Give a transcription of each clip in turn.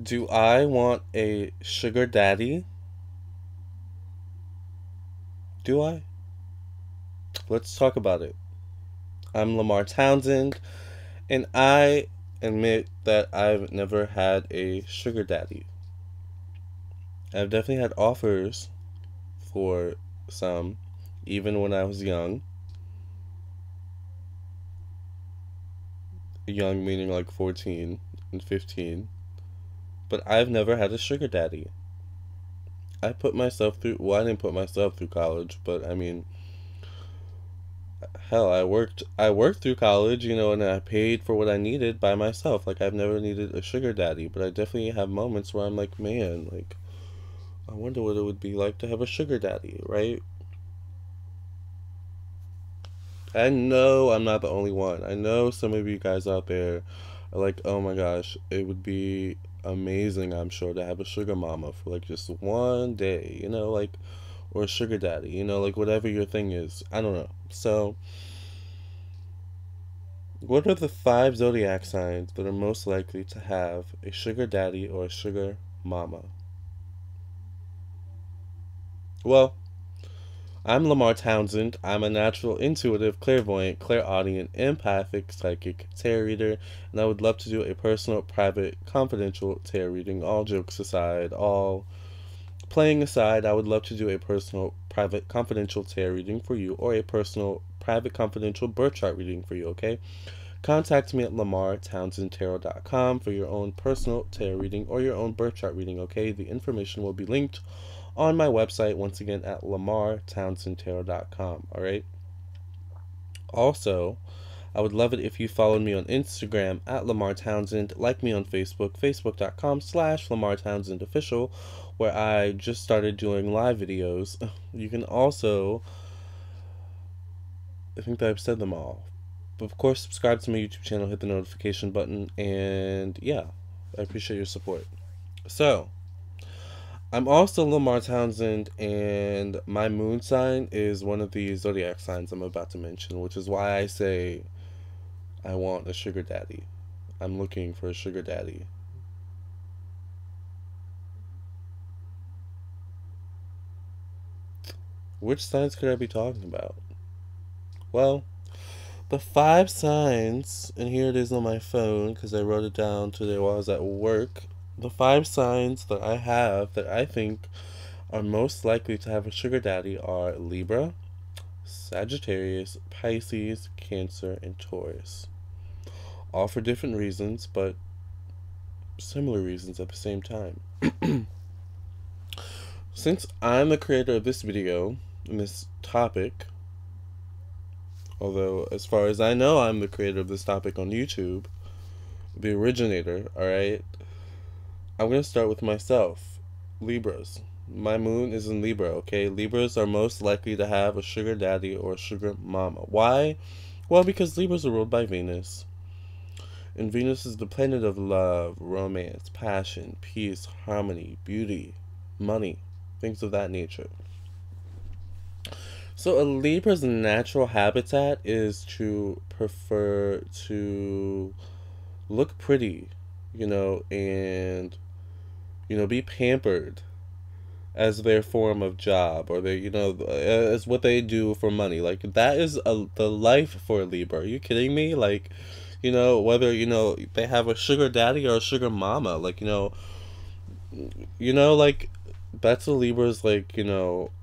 Do I want a sugar daddy? Do I? Let's talk about it. I'm Lamarr Townsend, and I admit that I've never had a sugar daddy. I've definitely had offers for some, even when I was young. Young meaning like 14 and 15. But I've never had a sugar daddy. I put myself through, well, I didn't put myself through college, but I mean, hell, I worked through college, and I paid for what I needed by myself. Like I've never needed a sugar daddy, but I definitely have moments where I'm like, man, like I wonder what it would be like to have a sugar daddy, right? I know I'm not the only one. I know some of you guys out there are like, oh my gosh, it would be amazing, I'm sure, to have a sugar mama for like just one day, like, or a sugar daddy, like whatever your thing is. I don't know. So, what are the five zodiac signs that are most likely to have a sugar daddy or a sugar mama? Well, I'm Lamarr Townsend. I'm a natural, intuitive, clairvoyant, clairaudient, empathic, psychic tarot reader, and I would love to do a personal, private, confidential tarot reading. All jokes aside, all playing aside, I would love to do a personal, private, confidential tarot reading for you, or a personal, private, confidential birth chart reading for you, okay? Contact me at lamartownsendtarot.com for your own personal tarot reading or your own birth chart reading, okay? The information will be linked on my website, once again, at lamartownsendtarot.com, all right? Also, I would love it if you followed me on Instagram at Lamarr Townsend, like me on Facebook, facebook.com/Lamarr Townsend Official, where I just started doing live videos. You can also, I think that I've said them all. But of course, subscribe to my YouTube channel, hit the notification button, and yeah, I appreciate your support. So, I'm also Lamar Townsend, and my moon sign is one of the zodiac signs I'm about to mention, which is why I say I want a sugar daddy. I'm looking for a sugar daddy. Which signs could I be talking about? Well, the five signs, and here it is on my phone because I wrote it down today while I was at work. The five signs that I have that I think are most likely to have a sugar daddy are Libra, Sagittarius, Pisces, Cancer, and Taurus. All for different reasons, but similar reasons at the same time. Since I'm the creator of this video and this topic, although as far as I know, I'm the creator of this topic on YouTube, the originator, alright? I'm going to start with myself. Libras. My moon is in Libra, okay? Libras are most likely to have a sugar daddy or a sugar mama. Why? Well, because Libras are ruled by Venus. And Venus is the planet of love, romance, passion, peace, harmony, beauty, money, things of that nature. So a Libra's natural habitat is to prefer to look pretty, and be pampered as their form of job, or they, as what they do for money. Like that is the life for a Libra. Are you kidding me? Like, whether they have a sugar daddy or a sugar mama, like like that's a Libra's like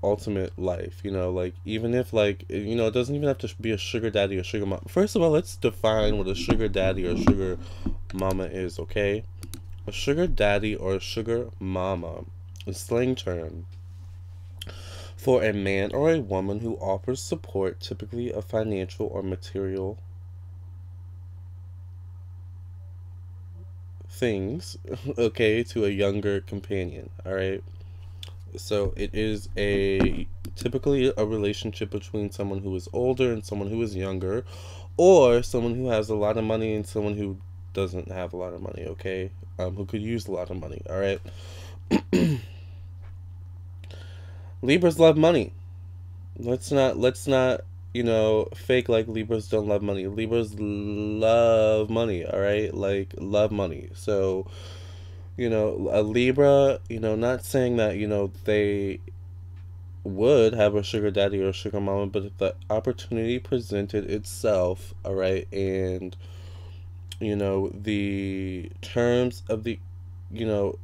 ultimate life. Like even if like it doesn't even have to be a sugar daddy or sugar mama. First of all, let's define what a sugar daddy or sugar mama is. Okay, a sugar daddy or a sugar mama, a slang term for a man or a woman who offers support, typically of financial or material things, okay, to a younger companion. All right. So it is a typically a relationship between someone who is older and someone who is younger, or someone who has a lot of money and someone who doesn't have a lot of money. Okay, who could use a lot of money. All right. Libras love money. Let's not fake like Libras don't love money. Libras love money. All right, like love money. So A Libra, not saying that, they would have a sugar daddy or a sugar mama, but if the opportunity presented itself, all right, and the terms of the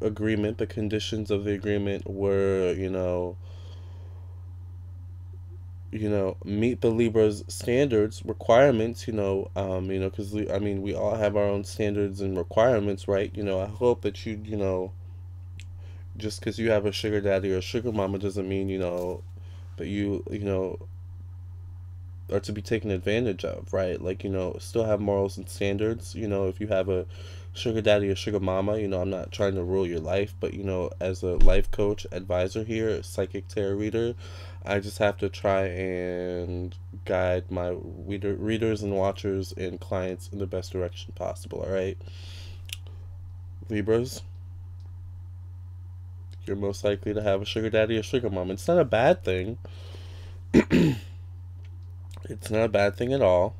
agreement, the conditions of the agreement were meet the Libra's standards, requirements, because we all have our own standards and requirements, right? I hope that just because you have a sugar daddy or a sugar mama doesn't mean, that you are to be taken advantage of, right? Like, still have morals and standards. If you have a sugar daddy or sugar mama, I'm not trying to rule your life, but, as a life coach, advisor here, a psychic tarot reader, I just have to try and guide my readers and watchers and clients in the best direction possible, all right? Libras, you're most likely to have a sugar daddy or sugar mama. It's not a bad thing. It's not a bad thing at all.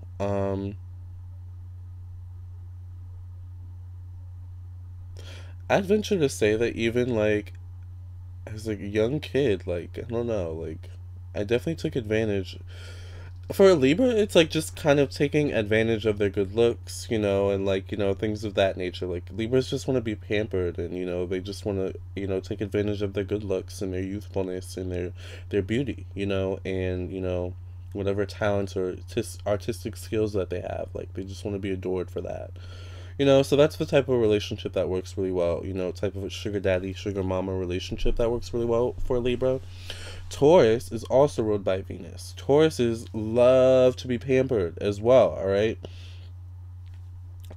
I'd venture to say that even like as a young kid, like I don't know, like I definitely took advantage. For a Libra, it's like just kind of taking advantage of their good looks, and like, things of that nature. Like Libras just want to be pampered and, they just want to, take advantage of their good looks and their youthfulness and their beauty, and, whatever talents or artistic skills that they have. Like they just want to be adored for that. So that's the type of relationship that works really well, type of a sugar daddy, sugar mama relationship that works really well for Libra. Taurus is also ruled by Venus. Tauruses love to be pampered as well, all right?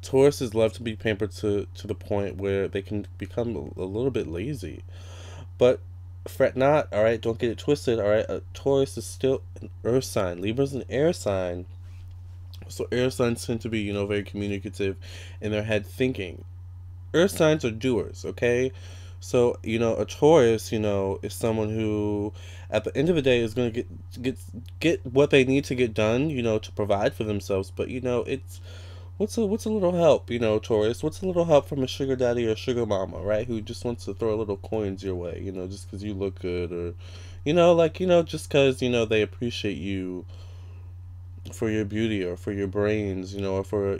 Tauruses love to be pampered to the point where they can become a little bit lazy. But fret not, all right? Don't get it twisted, all right? Taurus is still an earth sign. Libra's an air sign. So air signs tend to be, very communicative in their head thinking. Earth signs are doers, okay? So, a Taurus, is someone who, at the end of the day, is going to get what they need to get done, to provide for themselves. But, it's what's a little help, Taurus? What's a little help from a sugar daddy or sugar mama, right? Who just wants to throw little coins your way, just because you look good, or, just because they appreciate you for your beauty or for your brains, or for,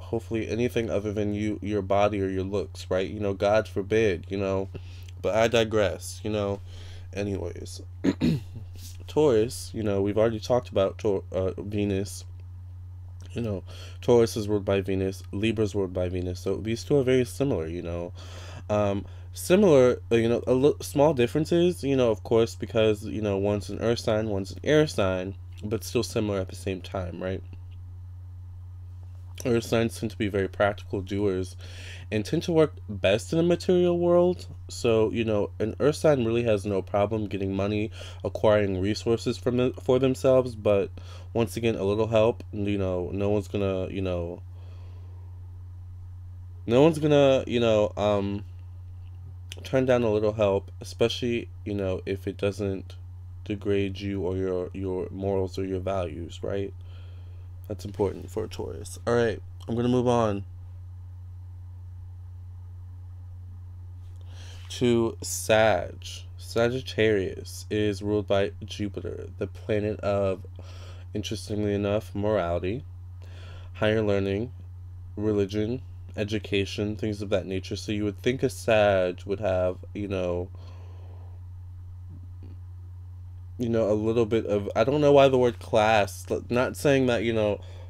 hopefully anything other than your body or your looks, right? God forbid, but I digress, anyways. Taurus, we've already talked about Venus. Taurus is ruled by Venus, Libra is ruled by Venus, so these two are very similar, similar, small differences, of course, because, one's an earth sign, one's an air sign, but still similar at the same time, right? Earth signs tend to be very practical doers and tend to work best in the material world. So, an earth sign really has no problem getting money, acquiring resources for themselves, but once again, a little help, no one's gonna, turn down a little help, especially, if it doesn't degrade you or your morals or your values, right? That's important for a Taurus. All right, I'm gonna move on to Sagittarius is ruled by Jupiter, the planet of, interestingly enough, morality, higher learning, religion, education, things of that nature. So you would think a Sag would have, a little bit of, I don't know why the word class, not saying that,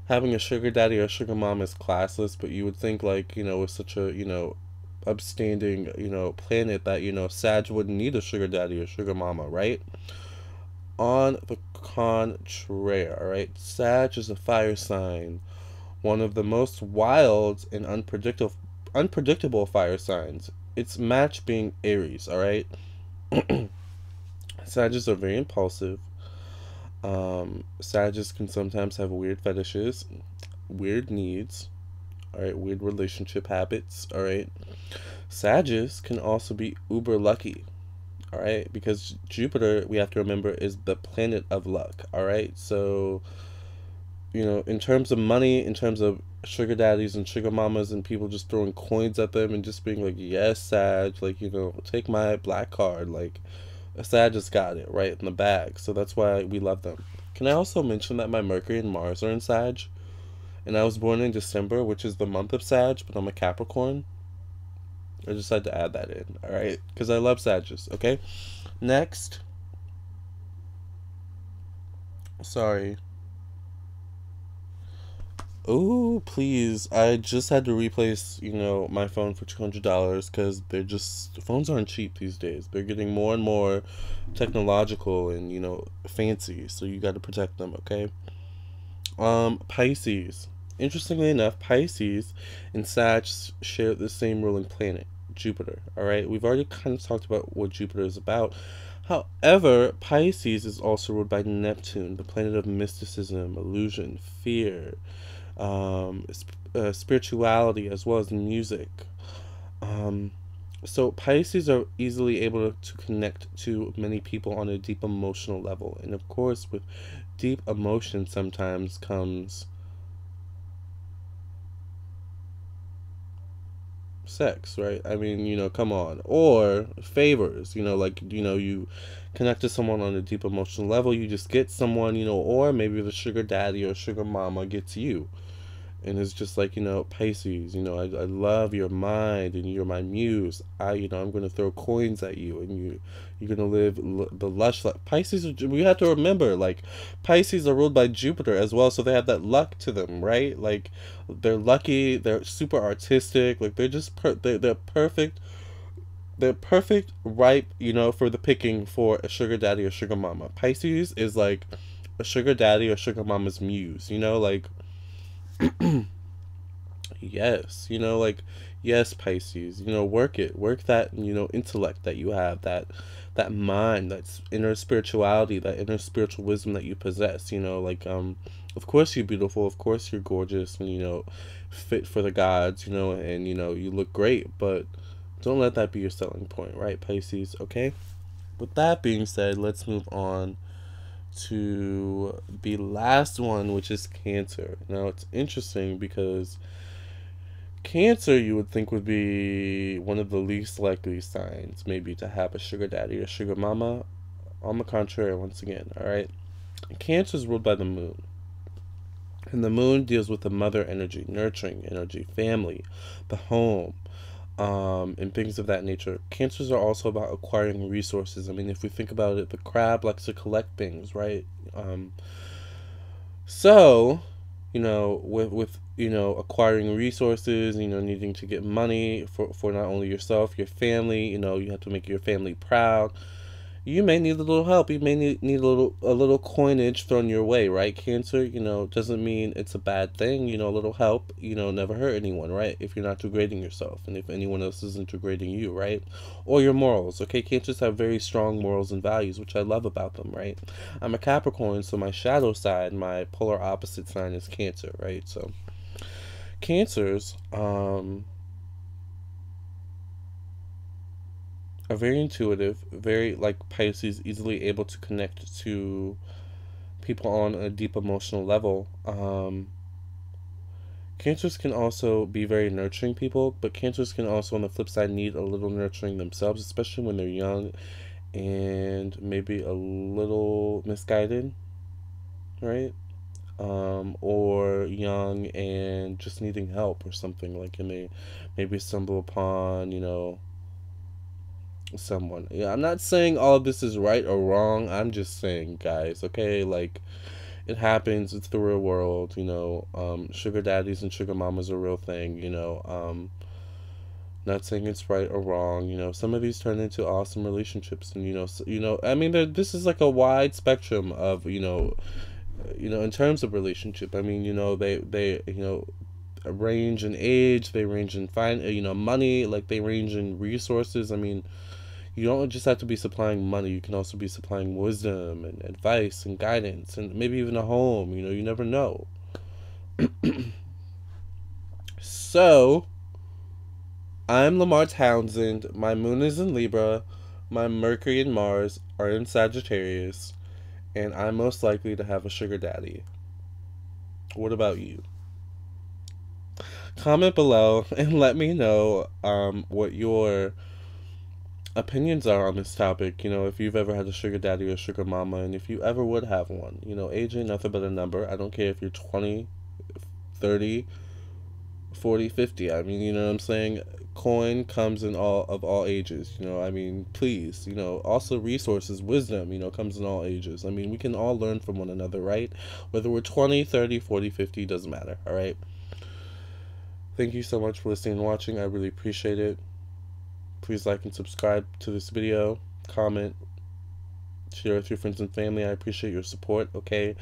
having a sugar daddy or a sugar mom is classless, but you would think like, with such a, upstanding, planet that, Sag wouldn't need a sugar daddy or sugar mama, right? On the contrary, all right, Sag is a fire sign, one of the most wild and unpredictable fire signs. Its match being Aries, all right? Sagittarius are very impulsive. Sagittarius can sometimes have weird fetishes, weird needs, alright, weird relationship habits, alright. Sagittarius can also be uber lucky, alright, because Jupiter, we have to remember, is the planet of luck, alright. So in terms of money, in terms of sugar daddies and sugar mamas and people just throwing coins at them and just being like, yes, Sag, like, take my black card. Like, Sag just got it right in the bag. So that's why we love them. Can I also mention that my Mercury and Mars are in Sag? And I was born in December, which is the month of Sag, but I'm a Capricorn. I just had to add that in, alright? Because I love Sagittarius, okay? Next. Sorry. Oh, please. I just had to replace, my phone for $200 because phones aren't cheap these days. They're getting more and more technological and, fancy. So you got to protect them, okay? Pisces. Interestingly enough, Pisces and Sag share the same ruling planet, Jupiter. All right, we've already kind of talked about what Jupiter is about. However, Pisces is also ruled by Neptune, the planet of mysticism, illusion, fear, spirituality, as well as music. So Pisces are easily able to connect to many people on a deep emotional level, and of course, with deep emotion sometimes comes sex, right? I mean, come on. Or favors, you connect to someone on a deep emotional level, you just get someone, or maybe the sugar daddy or sugar mama gets you. And it's just like, Pisces, I love your mind and you're my muse. I'm going to throw coins at you and you're going to live the lush life. Pisces, we have to remember, like, Pisces are ruled by Jupiter as well, so they have that luck to them, right? Like, they're lucky, they're super artistic, like, they're just, they're perfect. They're perfect, ripe, for the picking for a sugar daddy or sugar mama. Pisces is like a sugar daddy or sugar mama's muse, like, yes, like, yes, Pisces, work it, work that, intellect that you have, that mind, that inner spirituality, that inner spiritual wisdom that you possess, like, of course you're beautiful, of course you're gorgeous, and, fit for the gods, and, you look great, but don't let that be your selling point, right, Pisces, okay? With that being said, let's move on to the last one, which is Cancer. Now, it's interesting because Cancer, you would think, would be one of the least likely signs, maybe, to have a sugar daddy or sugar mama. On the contrary, once again, all right? Cancer is ruled by the moon. And the moon deals with the mother energy, nurturing energy, family, the home, and things of that nature. Cancers are also about acquiring resources. I mean, if we think about it, the crab likes to collect things, right? So, with acquiring resources, needing to get money for not only yourself, your family, you have to make your family proud. You may need a little help. You may need a little coinage thrown your way, right? Cancer, doesn't mean it's a bad thing. A little help, never hurt anyone, right? If you're not degrading yourself and if anyone else isn't degrading you, right? Or your morals, okay? Cancers have very strong morals and values, which I love about them, right? I'm a Capricorn, so my shadow side, my polar opposite sign is Cancer, right? So Cancers, are very intuitive, very, like Pisces, easily able to connect to people on a deep emotional level. Cancers can also be very nurturing people, but Cancers can also, on the flip side, need a little nurturing themselves, especially when they're young and maybe a little misguided, right? Or young and just needing help or something, like, and they maybe stumble upon, someone. Yeah, I'm not saying all of this is right or wrong. I'm just saying, guys, okay, like, it happens. It's the real world, sugar daddies and sugar mamas are a real thing, not saying it's right or wrong. Some of these turn into awesome relationships, and I mean, this is like a wide spectrum of, in terms of relationship. I mean, they range in age, they range in money, like, they range in resources. I mean, you don't just have to be supplying money. You can also be supplying wisdom and advice and guidance and maybe even a home. You never know. So, I'm Lamarr Townsend. My moon is in Libra. My Mercury and Mars are in Sagittarius. And I'm most likely to have a sugar daddy. What about you? Comment below and let me know what your opinions are on this topic. You know, if you've ever had a sugar daddy or sugar mama, and if you ever would have one. You know, age ain't nothing but a number. I don't care if you're 20, 30, 40, 50. I mean, you know what I'm saying? Coin comes in all ages. You know, I mean, please. You know, also resources, wisdom, you know, comes in all ages. I mean, we can all learn from one another, right? Whether we're 20, 30, 40, 50, doesn't matter, all right? Thank you so much for listening and watching. I really appreciate it. Please like and subscribe to this video. Comment. Share with your friends and family. I appreciate your support, okay?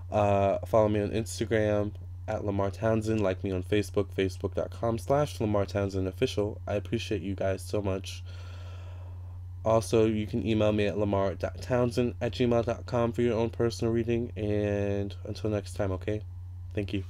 Follow me on Instagram at Lamarr Townsend. Like me on Facebook, facebook.com/Lamarr Townsend Official. I appreciate you guys so much. Also, you can email me at lamarr.townsend@gmail.com for your own personal reading. And until next time, okay? Thank you.